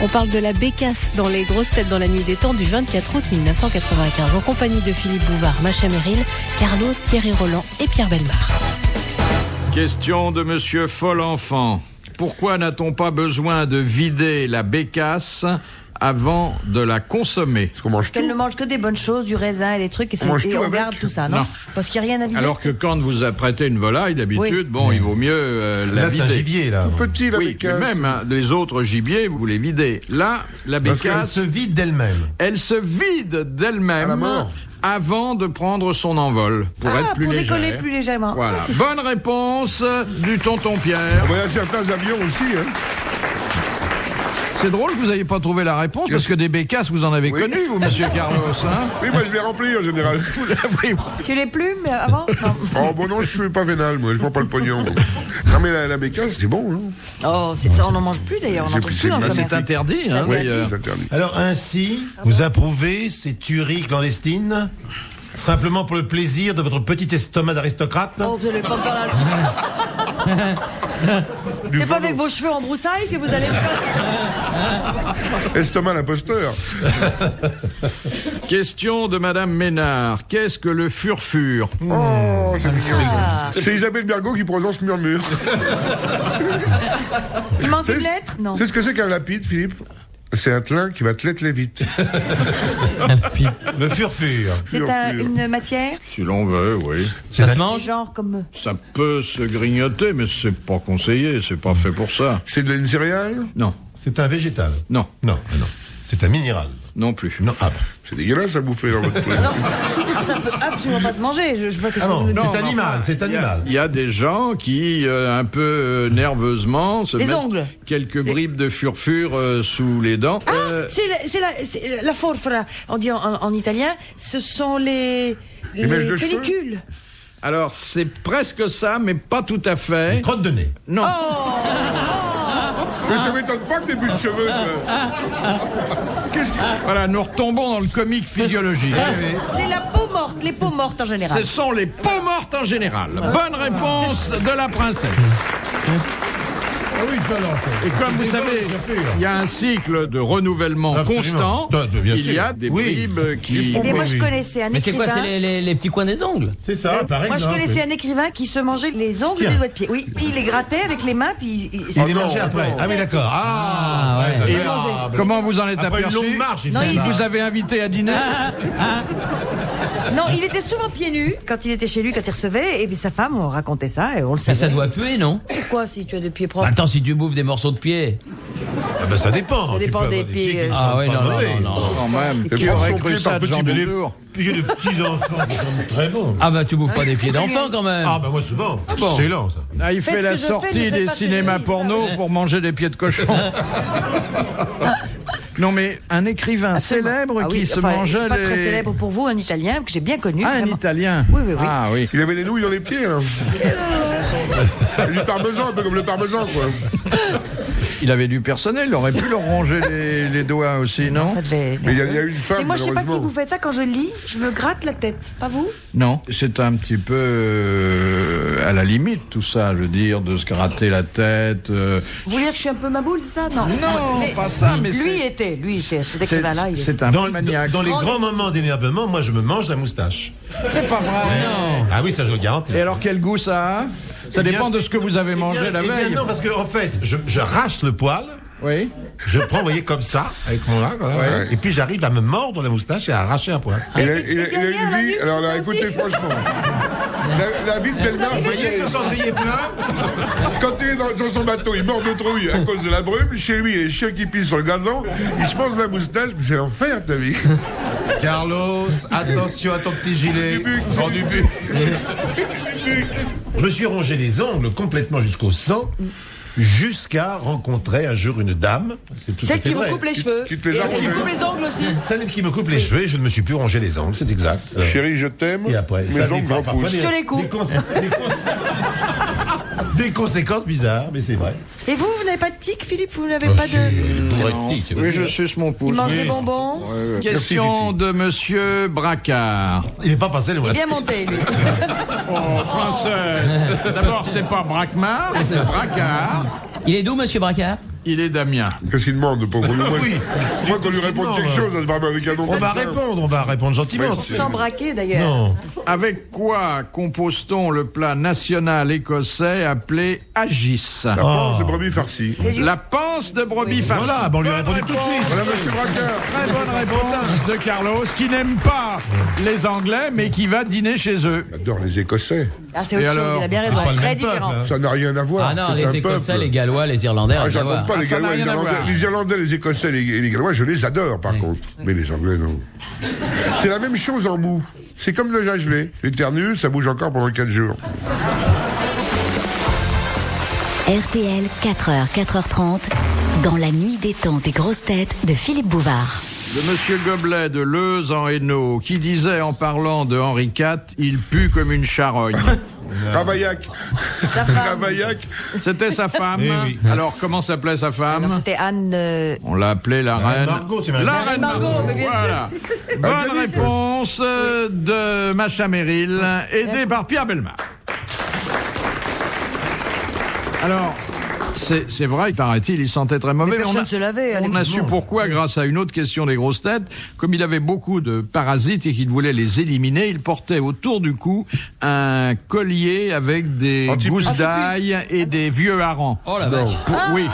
On parle de la bécasse dans les grosses têtes dans la nuit des temps du 24 août 1995 en compagnie de Philippe Bouvard, Macha Merrill, Carlos, Thierry Roland et Pierre Bellemare. Question de Monsieur Folenfant. Pourquoi n'a-t-on pas besoin de vider la bécasse avant de la consommer? Parce qu'on mange tout. Qu'elle ne mange que des bonnes choses, du raisin et des trucs, et, on garde tout ça, non, Non. Parce qu'il n'y a rien à vider. Alors que quand vous apprêtez une volaille, d'habitude, il vaut mieux la Là, c'est un vider. gibier, là. Petit, la Oui, bécasse. mais même les autres gibiers, vous les videz. Là, la Parce qu'elle bécasse, se vide d'elle-même. elle se vide À la d'elle-même mort. avant de prendre son envol pour être plus pour légère. décoller plus légèrement. Voilà. Ah, c'est Bonne réponse du tonton Pierre. Il y a certains avions aussi, hein. C'est drôle que vous n'ayez pas trouvé la réponse parce que des bécasses, vous en avez connu, vous, monsieur Carlos. Hein. Oui, moi je les remplis en général. Oui. Tu les plumes avant non. Oh bon non, je suis pas vénal, moi, je prends pas le pognon. Donc. Non mais la bécasse, c'est bon, hein. Oh, c'est ça, on n'en mange plus d'ailleurs, on J'ai n'en pris trouve plus dans le ces commerce. C'est interdit, hein, Oui, d'ailleurs. c'est interdit. Alors ainsi, vous approuvez ces tueries clandestines simplement pour le plaisir de votre petit estomac d'aristocrate? Oh, vous allez pas me faire la Du C'est pas fond, avec vos cheveux en broussailles que vous allez faire. estomac l'imposteur. Question de Madame Ménard. Qu'est-ce que le furfure? Oh, c'est mignon. Ah. C'est Isabelle Bergot qui prononce murmure. Il manque une C'est- lettre Non. C'est ce que c'est qu'un lapide, Philippe? C'est un tlin qui va te l'être vite. Le furfure. C'est une matière Si l'on veut, oui. Ça se mange? genre comme... Ça peut se grignoter, mais c'est pas conseillé, c'est pas fait pour ça. C'est de une céréale? Non, C'est un végétal. non, Non, non. C'est un minéral. non plus. Non, ah, C'est dégueulasse à bouffer dans votre truc. Ça peut absolument pas se manger. Je vois que ah non, vous nous dites. c'est animal, c'est animal. Il y a des gens qui, un peu nerveusement, se Les mettent ongles. quelques bribes de furfure sous les dents. C'est la forfora, on dit en italien. Ce sont les mèches de cheveux pellicules. Alors, c'est presque ça, mais pas tout à fait. Crotte de nez. Non. Mais ça m'étonne pas que t'aies plus de cheveux, toi. Qu'est-ce que... Voilà, nous retombons dans le comique physiologique. C'est la peau morte, les peaux mortes en général. Ce sont les peaux mortes en général. Bonne réponse de la princesse. Ah oui, ça alors. Et comme vous savez, il y a un cycle de renouvellement Absolument. constant. Bien Il sûr. y a des Oui. bribes qui... Eh bien, moi, je Oui. connaissais un Mais c'est quoi? écrivain. C'est les petits coins des ongles? C'est ça, par Moi, exemple. je connaissais un écrivain qui se mangeait les ongles Tiens. des doigts de pied. Oui, il les grattait avec les mains, puis Il Oh les non, mangeait après. non. Ah oui, d'accord. Ah, ouais, ça Et fait- ah, ben, comment vous en êtes après une aperçu? longue marche, il Non, fait il ça. Vous avez invité à dîner? non, il était souvent pieds nus quand il était chez lui, quand il recevait, et puis sa femme, on racontait ça, et on le Mais savait. ça doit puer, non? Pourquoi, si tu as des pieds propres? Attends, si tu bouffes des morceaux de pied. Ah ben, ça dépend. Ça Tu dépend peux des avoir pieds, qui ah sont oui, pas non, non, mauvais. non, non. Quand même. Et Qui prendre aurait son cru pied ça par de Jean petit bébé. Dutour? Puis j'ai de petits enfants qui sont très bons. Ah bah tu bouffes pas des pieds d'enfant quand même. Ah ben moi souvent. bon. C'est lent ça. Ah, il Faites fait ce la que je fais, sortie ne faites des pas cinémas télé, porno pour manger des pieds de cochon. Non mais un écrivain célèbre Ah oui, qui se enfin, mangeait pas les... très célèbre pour vous, un Italien que j'ai bien connu. Ah, un vraiment. Italien. Oui, oui, oui. Ah oui. Il avait des nouilles dans les pieds, hein. Du parmesan, un peu comme le parmesan, quoi. Il avait du personnel, il aurait pu leur ronger les doigts aussi, non? Ça devait. Mais il y a une femme, Et moi, je sais pas si malheureusement. vous faites ça quand je lis, je me gratte la tête. Pas vous? Non, c'est un petit peu à la limite tout ça, je veux dire, de se gratter la tête. Vous voulez dire que je suis un peu ma boule, c'est ça? Non. Non, Mais pas ça, mais lui était, cet écrivain-là, il était. c'est un Dans, peu maniaque. dans les grands moments d'énervement, moi je me mange la moustache. C'est pas vrai. Ah oui, ça je le garantis. Et alors quel goût ça a? Ça Eh bien, dépend de c'est- ce que vous avez mangé la eh bien, veille. non, parce que en fait, je arrache le poil, Oui. je prends, vous voyez, comme ça, avec mon là, Ouais. et puis j'arrive à me mordre la moustache et à arracher un poil. Il a Et une derrière, la vie. nuque, Alors là, c'est ça écoutez, aussi. franchement. La vie de Bellemare, Vous voyez ce cendrier plein? quand il est dans son bateau, il mord de trouille à cause de la brume. Chez lui, il y a les chiens qui pissent sur le gazon. Il se pense la moustache, mais c'est l'enfer, ta vie. Carlos, attention à ton petit gilet. Du buc. Prends du buc. Je me suis rongé les ongles complètement jusqu'au sang, jusqu'à rencontrer un jour une dame. C'est tout à Celle fait qui vous vrai. coupe les cheveux. qui te les Et a qui rongés. coupe les ongles aussi. Celle qui me coupe les cheveux et je ne me suis plus rongé les ongles, c'est exact. Chérie, je t'aime. Et après, mes ça ongles dépend j'en parfois pousse. Je les coupe. Des conséquences bizarres, mais c'est vrai. Et vous n'avez pas de tic, Philippe? Vous n'avez pas de. Pauvre rectique. Oui, je suce mon Il pouce. mange Oui. des bonbons. Question de Monsieur Bracard. Il n'est pas passé le Il est vrai. bien monté, lui. Oh, princesse. D'abord, c'est pas Braquemar, c'est Bracard. Il est d'où, monsieur Bracard? il est d'Amiens. Qu'est-ce qu'il demande, pauvre Moi, Oui. moi qu'on lui réponde quelque chose, ça se va avec un nom On comme va ça. répondre gentiment. Ouais, Sans braquer d'ailleurs. Non. Avec quoi compose-t-on le plat national écossais appelé haggis? La panse de brebis farcie. C'est du- La panse de brebis farcie. Voilà, on lui a Bonne répondu tout de réponse. suite. Voilà, monsieur Braqueur. Très bonne réponse de Carlos, qui n'aime pas les Anglais, mais qui va dîner chez eux. J'adore les Écossais. Ah, c'est autre Et chose, alors il a bien raison. pas le Très même peuple, différent. hein. Ça n'a rien à voir. Ah non, c'est les un Écossais, peuple. les Gallois, les Irlandais, Ah, rien à j'attends voir. pas les ça n'a Gallois, les rien à Irlandais. voir. Les Irlandais, les Écossais et les Gallois, je les adore par contre. Mais les Anglais, non. C'est la même chose en bout. C'est comme le gingelé. L'éternue, ça bouge encore pendant 4 jours. RTL, 4h, 4h30, dans la nuit des temps des grosses têtes de Philippe Bouvard. De Monsieur Goblet de Leuze en Hainaut, qui disait en parlant de Henri IV, il pue comme une charogne. Ravaillac. Sa femme. Ravaillac. C'était sa femme. Eh oui. Alors, comment s'appelait sa femme? Alors, c'était Anne. On l'a appelée la reine. Margot, c'est ma La reine reine Margot, mais bien sûr. Voilà. Bonne réponse de Macha Merrill, aidée par Pierre Bellemare. Alors, c'est vrai, paraît-il, il sentait très mauvais. Mais mais personne ne se lavait à on a l'époque. su pourquoi grâce à une autre question des grosses têtes. Comme il avait beaucoup de parasites et qu'il voulait les éliminer, il portait autour du cou un collier avec des Antipuce. gousses d'ail et des vieux harengs. Oh la vache. Oui.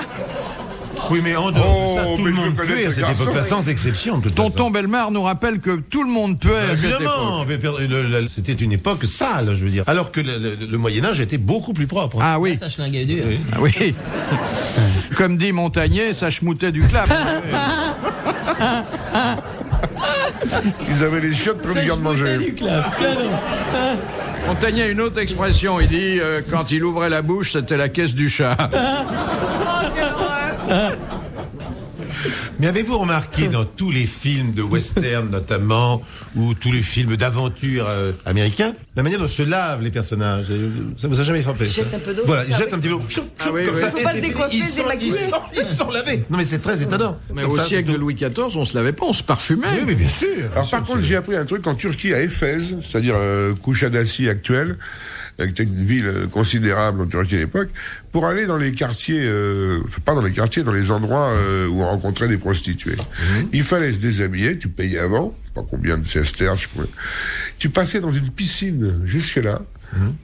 Oui, mais en dehors de ça, Oh, tout mais le je monde connais puait à ce cette garçon. époque-là, sans exception. De toute façon. Tonton Bellemare nous rappelle que tout le monde puait à cette Évidemment, époque. mais c'était une époque sale, je veux dire. Alors que le Moyen-Âge était beaucoup plus propre. Ah oui. Ça schlinguait dur. Oui. Ah oui. Comme dit Montagnier, ça schmoutait du clap. Ils avaient les chiottes pour les garde-manger. Montagnier a une autre expression. Il dit quand il ouvrait la bouche, c'était la caisse du chat. Mais avez-vous remarqué dans tous les films de western notamment, ou tous les films d'aventure américains, la manière dont se lavent les personnages? Ça vous a jamais frappé? Ils jettent un peu d'eau, Voilà, comme ils ça, jettent un petit peu d'eau, choup, choup, oui, comme oui. ça, Faut et pas c'est le fini. décoiffer, démaquiller. Ils sont lavés. Non mais c'est très étonnant. Mais Comme au ça, siècle c'est de tout. Louis XIV, on se lavait pas, on se parfumait. Oui, mais bien sûr. Alors par contre, j'ai appris un truc en Turquie, à Éphèse, c'est-à-dire Kuşadasi actuelle, qui était une ville considérable en Turquie à l'époque, pour aller dans les quartiers, pas dans les quartiers, dans les endroits où on rencontrait des prostituées. Il fallait se déshabiller, tu payais avant, je sais pas combien de sesterces, tu passais dans une piscine jusque-là.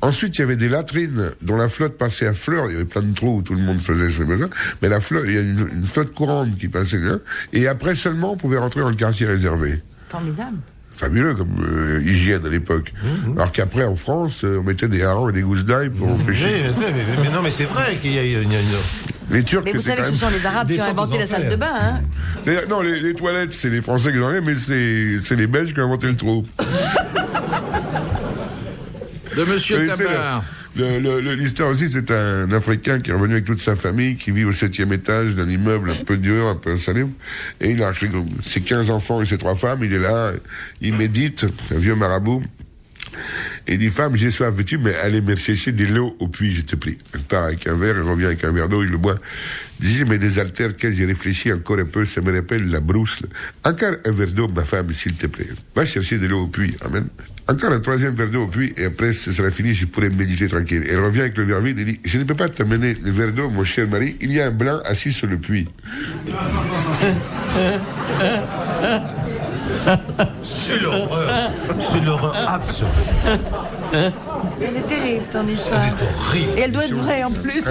Ensuite, il y avait des latrines dont la flotte passait à fleur. Il y avait plein de trous où tout le monde faisait ses besoins. Mais la flotte, il y a une flotte courante qui passait là. Et après seulement, on pouvait rentrer dans le quartier réservé. Formidable. Fabuleux comme hygiène à l'époque. Alors qu'après, en France, on mettait des harengs et des gousses d'ail pour Oui, empêcher. mais non, mais c'est vrai qu'il y a une... Les Turcs, Mais vous c'était savez que quand ce même... sont les Arabes qui ont Descendre inventé aux la salle enfers. de bain, hein. D'ailleurs, non, les toilettes, c'est les Français qui en ont, mais c'est les Belges qui ont inventé le trou. De Monsieur Oui, c'est Tabar. L'histoire aussi, c'est un Africain qui est revenu avec toute sa famille, qui vit au 7e étage d'un immeuble un peu dur, un peu installé. Et il a ses 15 enfants et ses 3 femmes, il est là, il médite, un vieux marabout. Et il dit, femme, j'ai soif, veux-tu, mais allez me chercher de l'eau au puits, je te prie. Elle part avec un verre, elle revient avec un verre d'eau, il le boit. Il dit, mais des haltères, j'ai réfléchi encore un peu, ça me rappelle la brousse. Encore un verre d'eau, ma femme, s'il te plaît. Va chercher de l'eau au puits, amen. Encore un 3e verre d'eau au puits, et après, ce sera fini, je pourrai méditer tranquille. Elle revient avec le verre vide, et dit, je ne peux pas t'amener le verre d'eau, mon cher mari, il y a un blanc assis sur le puits. C'est l'horreur absolue. Elle est terrible, ton histoire. Horrible. Et elle doit être vraie en plus.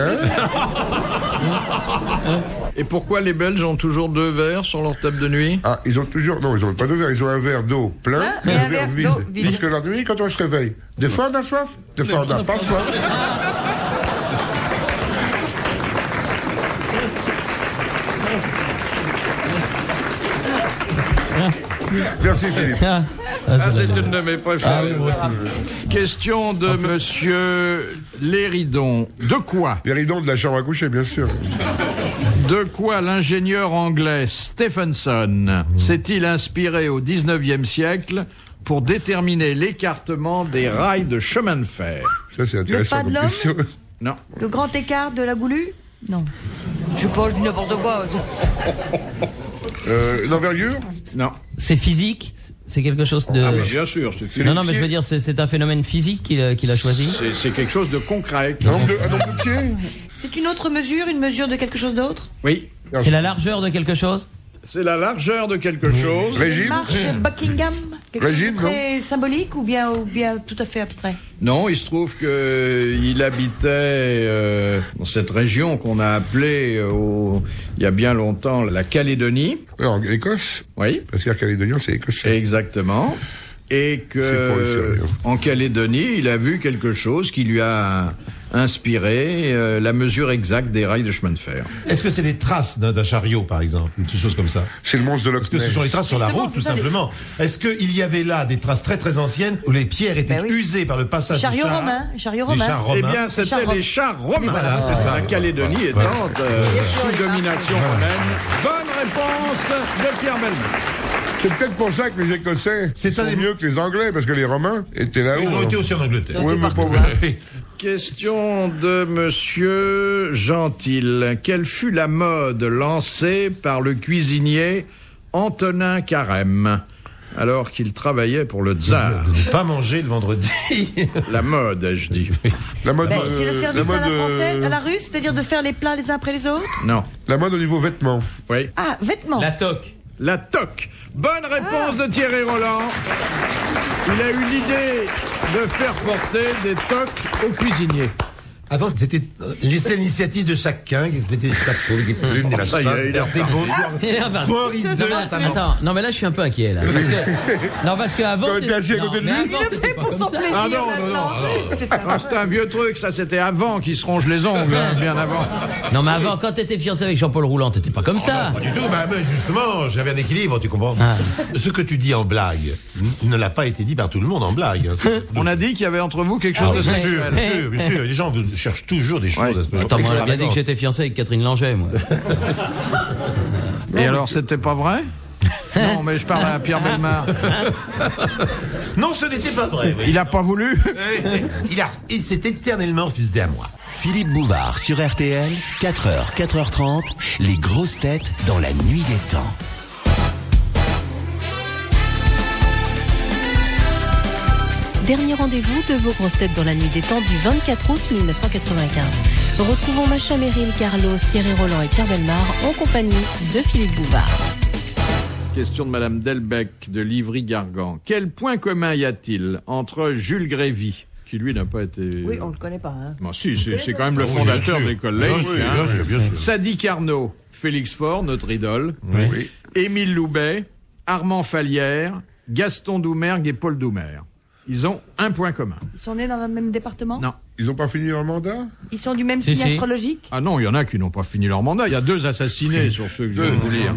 Et pourquoi les Belges ont toujours 2 verres sur leur table de nuit? Ah, ils ont toujours, non, ils ont pas de verre, ils ont un verre d'eau plein et un verre vide. d'eau vide. Parce que la nuit, quand on se réveille, des fois on a soif, des fois on n'a pas soif. Merci Philippe. C'est une de mes préférées. Question de Monsieur Léridon. De quoi? Les ridons de la chambre à coucher, bien sûr. De quoi l'ingénieur anglais Stephenson s'est-il inspiré au 19e siècle pour déterminer l'écartement des rails de chemin de fer? Ça, c'est intéressant. pas de comme l'homme question. Non. Le grand écart de la goulue? Non. Je sais pas, je dis n'importe quoi. L'envergure? Non. C'est physique? C'est quelque chose de... Ah, mais bien sûr. Non, mais je veux dire, c'est un phénomène physique qu'il a choisi? C'est quelque chose de concret. Un nombre de pieds? C'est une autre mesure, une mesure de quelque chose d'autre? Oui. C'est la largeur de quelque chose? C'est la largeur de quelque chose. Régine? Marche de Buckingham, quelque chose Régine, de très symbolique ou bien tout à fait abstrait? Non, il se trouve qu'il habitait dans cette région qu'on a appelée il y a bien longtemps la Calédonie. En Écosse. Oui, Parce qu'à Calédonie, c'est écossais. exactement. Et C'est pour le que sérieux. en Calédonie, il a vu quelque chose qui lui a inspiré la mesure exacte des rails de chemin de fer. Est-ce que c'est des traces d'un chariot, par exemple, ou quelque chose comme ça? C'est le monstre de Loch Est-ce que ce Ness. sont les traces sur la Justement, route, tout c'est ça, simplement? Est-ce qu'il y avait là des traces très très anciennes où les pierres étaient Ben oui. usées par le passage des Chariot chars? romain, chariot Les romain. chars Eh romains. bien, c'était chars les chars romains. Voilà, c'est ça. La Calédonie Ouais. étant sous sûr, domination romaine. Bonne réponse de Pierre Bellemare. C'est peut-être pour ça que les Écossais C'est sont un des- mieux que les Anglais, parce que les Romains étaient là-haut. Ils ont été hein. aussi en Angleterre. Oui, mais pas Oui. Question de Monsieur Gentil. Quelle fut la mode lancée par le cuisinier Antonin Carême alors qu'il travaillait pour le tsar? De ne pas manger le vendredi. La mode, ai-je dit. La mode, C'est le service la à la mode, française, à la russe, c'est-à-dire de faire les plats les uns après les autres? Non. la mode au niveau vêtements. Oui. Ah, vêtements. La toque. La toque. Bonne réponse de Thierry Roland. Il a eu l'idée de faire porter des toques aux cuisiniers. Avant, c'était laisser l'initiative de chacun, qui se mettait des chapeaux, des plumes, des Ça y machins. est, il est C'était assez beau. Fort hideux, notamment. Attends, non mais là je suis un peu inquiet là. Parce que, non parce qu'avant. T'aurais été assis à côté de lui. Il le fait pour son plaisir Ah non, non, maintenant. non, C'est un- Ah, c'était un vieux truc, ça c'était avant qu'il se ronge les ongles, hein, bien avant. Non mais avant, quand t'étais fiancé avec Jean-Paul Roulant, t'étais pas comme ça. Pas du tout, bah, justement, j'avais un équilibre, tu comprends. Ah. Ce que tu dis en blague ne l'a pas été dit par tout le monde en blague. On a dit qu'il y avait entre vous quelque chose de Bien sûr, sexuel. bien sûr, bien sûr. Les gens cherchent toujours des choses Ouais. à se Attends, moi on a bien dit que extravagantes. j'étais fiancé avec Catherine Langeais, moi. Et alors, c'était pas vrai? Non, mais je parle à Pierre Bellemare. Non, ce n'était pas vrai. oui. Il a pas voulu? Il s'est éternellement refusé à moi. Philippe Bouvard sur RTL, 4h, 4h30, les grosses têtes dans la nuit des temps. Dernier rendez-vous de vos grosses têtes dans la nuit des temps du 24 août 1995. Retrouvons Macha Merrill, Carlos, Thierry Roland et Pierre Bellemare en compagnie de Philippe Bouvard. Question de Madame Delbecq de Livry-Gargan. Quel point commun y a-t-il entre Jules Grévy, qui lui n'a pas été... Oui, on le connaît pas. Hein. Bon, si, c'est quand même le Oui, fondateur bien de sûr. l'école Bien laïque. sûr, hein. bien sûr, bien sûr. Sadi Carnot, Félix Faure, notre idole. Oui. Émile Loubet, Armand Fallière, Gaston Doumergue et Paul Doumer. Ils ont un point commun. Ils sont nés dans le même département? Non. Ils n'ont pas fini leur mandat? Ils sont du même Si, signe si. astrologique? Ah non, il y en a qui n'ont pas fini leur mandat. Il y a 2 assassinés sur ceux que je viens de vous lire.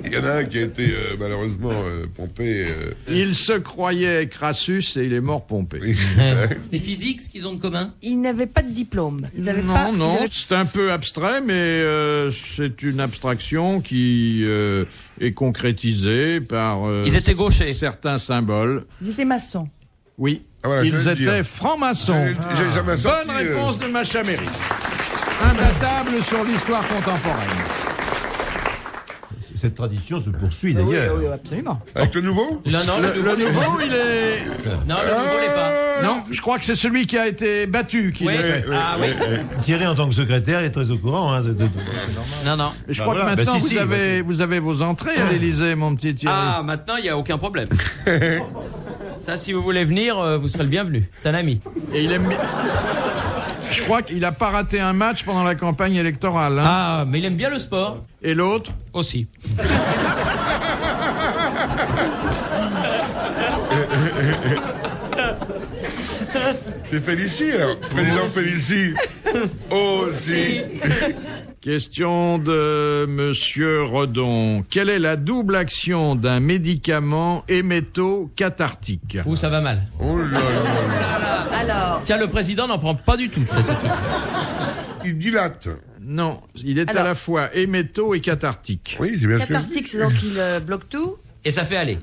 Il y en a un qui a été malheureusement pompé. Il se croyait Crassus et il est mort pompé. Oui. C'est physique ce qu'ils ont de commun? Ils n'avaient pas de diplôme. Ils avaient Non, pas. non, ils avaient- c'est un peu abstrait, mais c'est une abstraction qui est concrétisée par Ils étaient gauchers. certains symboles. Ils étaient maçons. Oui, Ah, voilà, ils j'allais le étaient dire. francs-maçons. J'ai jamais sorti, Bonne réponse de Macha Merrill. Imbattable sur l'histoire contemporaine. Cette tradition se poursuit Oui, d'ailleurs. oui, absolument. Avec le nouveau? Non, non, Le nouveau, il est... Non, le nouveau l'est pas. Non, je crois que c'est celui qui a été battu qui Oui. l'est. Ah oui. Thierry, en tant que secrétaire, est très au courant. Hein, c'est normal. Non, non. Et je Bah crois voilà, que maintenant, bah si, si, vous avez vos entrées à l'Élysée, mon petit Thierry. Ah, maintenant il n'y a aucun problème. Ça, si vous voulez venir, vous serez le bienvenu. C'est un ami. Et il aime bien... Je crois qu'il n'a pas raté un match pendant la campagne électorale. Hein. Ah, mais il aime bien le sport Et l'autre? aussi. C'est Félicie, alors. Président Félicie. Aussi. Question de Monsieur Redon. Quelle est la double action d'un médicament éméto-cathartique? Ouh, ça va mal. Oh là là. Alors, Tiens, le président n'en prend pas du tout de ça, c'est tout. Il dilate. Non, il est à Alors. la fois éméto et cathartique. Oui, c'est bien sûr. cathartique, c'est donc il bloque tout. Et ça fait aller.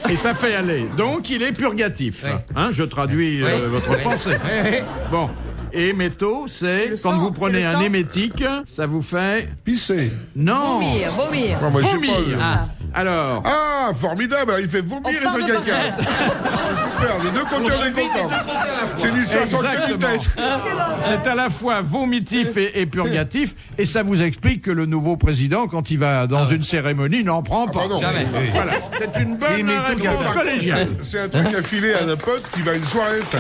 Et ça fait aller. Donc il est purgatif. Ouais. Hein, je traduis Oui. votre Oui. pensée. Oui. Bon. Et éméto, c'est Le quand sang, vous prenez c'est le un sang. émétique, ça vous fait... Pisser. Non. Vomir. Moi, je sais Vomir. pas. Ah, Alors, Ah, formidable, il fait vomir et parle fait de caca. Super, les deux compteurs sont contents. C'est une histoire sans queue ni exactement. tête. C'est à la fois vomitif et purgatif, et ça vous explique que le nouveau président, quand il va dans une cérémonie, n'en prend pas. Pardon. Jamais. Voilà, c'est une bonne Il met tout réponse caca. collégiale. C'est un truc à filer à un pote qui va à une soirée, ça.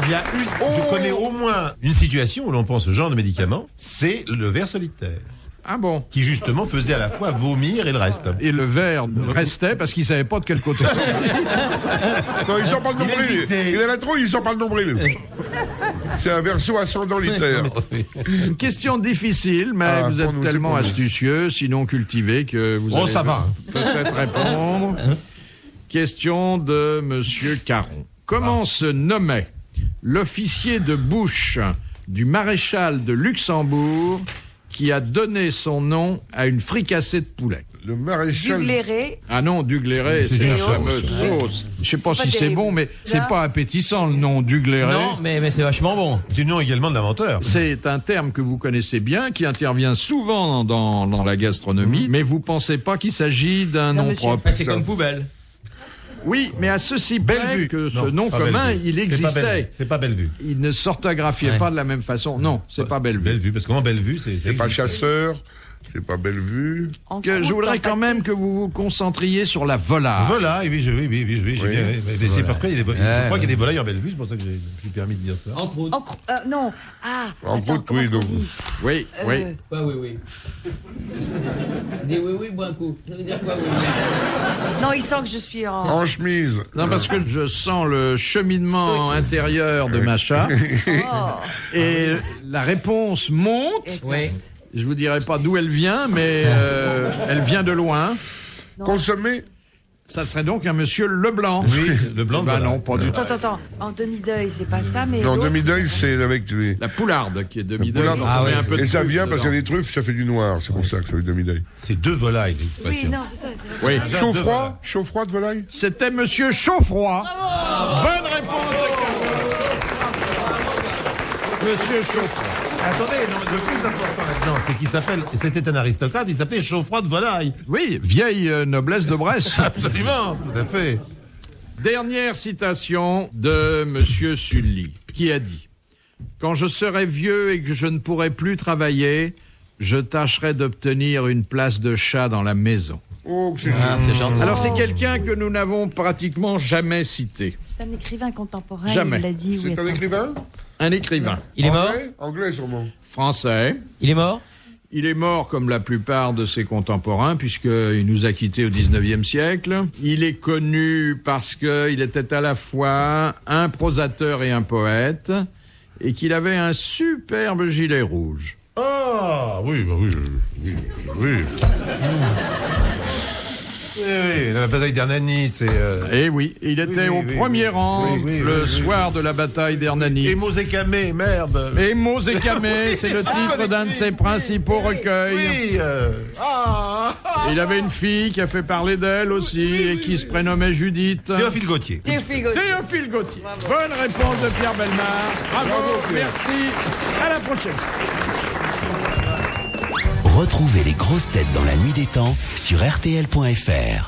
Il y a je connais au moins une situation où l'on pense ce genre de médicament, c'est le ver solitaire, Ah bon? qui justement faisait à la fois vomir et le reste. Et le verre restait parce qu'il savait pas de quel côté sortir. Non, il sort pas le nombril. hésitait. Il a la trouille, il sort pas le nombril. C'est un verso ascendant littéraire. Une question difficile, mais Ah, vous pour êtes nous, c'est tellement pour nous. astucieux, sinon cultivé, que vous Oh, allez ça va. peut-être répondre. Question de Monsieur Caron. Comment se nommait l'officier de bouche du maréchal de Luxembourg qui a donné son nom à une fricassée de poulet? Le maréchal. Dugléré. Ah non, Dugléré, c'est la sauce. fameuse sauce. Je sais pas C'est si pas c'est terrible. bon, mais c'est Là. pas appétissant le nom Dugléré. Non, mais c'est vachement bon. C'est le nom également de l'inventeur. C'est un terme que vous connaissez bien, qui intervient souvent dans la gastronomie, mais vous pensez pas qu'il s'agit d'un Non, nom monsieur. propre. Ah, c'est comme poubelle. Oui, mais à ceci près Bellevue. que ce Non, nom pas commun, Bellevue. il C'est pas existait. Bellevue. C'est pas Bellevue. Il ne s'orthographiait Ouais. pas de la même façon. Non, c'est pas Bellevue. Bellevue, parce que comment Bellevue, c'est C'est pas chasseur, c'est pas Bellevue. En Que je croûte, voudrais en quand pâté. même que vous vous concentriez sur la volaille. Voilà, oui, j'ai Oui. bien. Mais c'est parce qu'il y a des, je crois qu'il y a des volailles en Bellevue, c'est pour ça que je me suis permis de dire ça. En croûte. Non. Ah. En attends, croûte, comment oui, est-ce qu'on donc. dit Oui, oui. Quoi, oui. Dis oui, bois un coup. Ça veut dire quoi, oui? Non, il sent que je suis en. En chemise. Non, parce que je sens le cheminement intérieur de Macha. Oh. Et la réponse monte. Exact. Oui. Je vous dirai pas d'où elle vient, mais elle vient de loin. Consommé. Ça serait donc un monsieur Leblanc. Oui, le blanc de Bah volaille. non, pas du tout. Attends. En demi-deuil, c'est pas ça, mais. Non, l'autre- demi-deuil, c'est avec les. La poularde qui est demi-deuil. poularde. on Ah met oui. un peu de Et ça truffe vient parce qu'il y a dedans. des truffes, ça fait du noir. C'est pour ça que ça fait demi-deuil. C'est deux volailles, Oui, l'expression. non, c'est ça. Oui. Chaud-froid. Chaud-froid de volaille. C'était monsieur Chaufroid. Bonne réponse de Monsieur Chaufroid. Attendez, non, le plus important là-dedans, c'est qu'il s'appelle, c'était un aristocrate, il s'appelait Chaufroid de volaille. Oui, vieille noblesse de Bresse. Absolument, tout à fait. Dernière citation de Monsieur Sully, qui a dit « Quand je serai vieux et que je ne pourrai plus travailler, je tâcherai d'obtenir une place de chat dans la maison. » Oh, que c'est Ah, c'est gentil. Alors c'est quelqu'un que nous n'avons pratiquement jamais cité. C'est un écrivain contemporain. Jamais. Il l'a dit. Oui, C'est un attends. écrivain. Un écrivain Il est mort? Anglais. Anglais, sûrement. français. Il est mort? Il est mort comme la plupart de ses contemporains puisqu'il nous a quittés au 19e siècle. Il est connu parce qu'il était à la fois un prosateur et un poète et qu'il avait un superbe gilet rouge. Ah, oui, bah oui. Oui, la bataille d'Hernani, c'est... Et oui, il était au premier rang le soir de la bataille d'Hernani. Et Mosé-Camé, merde. Et Mosé-Camé, c'est le titre d'un de ses principaux recueils. Oui, Il avait une fille qui a fait parler d'elle aussi et qui se prénommait Judith. Théophile Gautier. Théophile Gautier. Bonne réponse de Pierre Bellemare. Bravo, merci. À la prochaine. Retrouvez les grosses têtes dans la nuit des temps sur RTL.fr.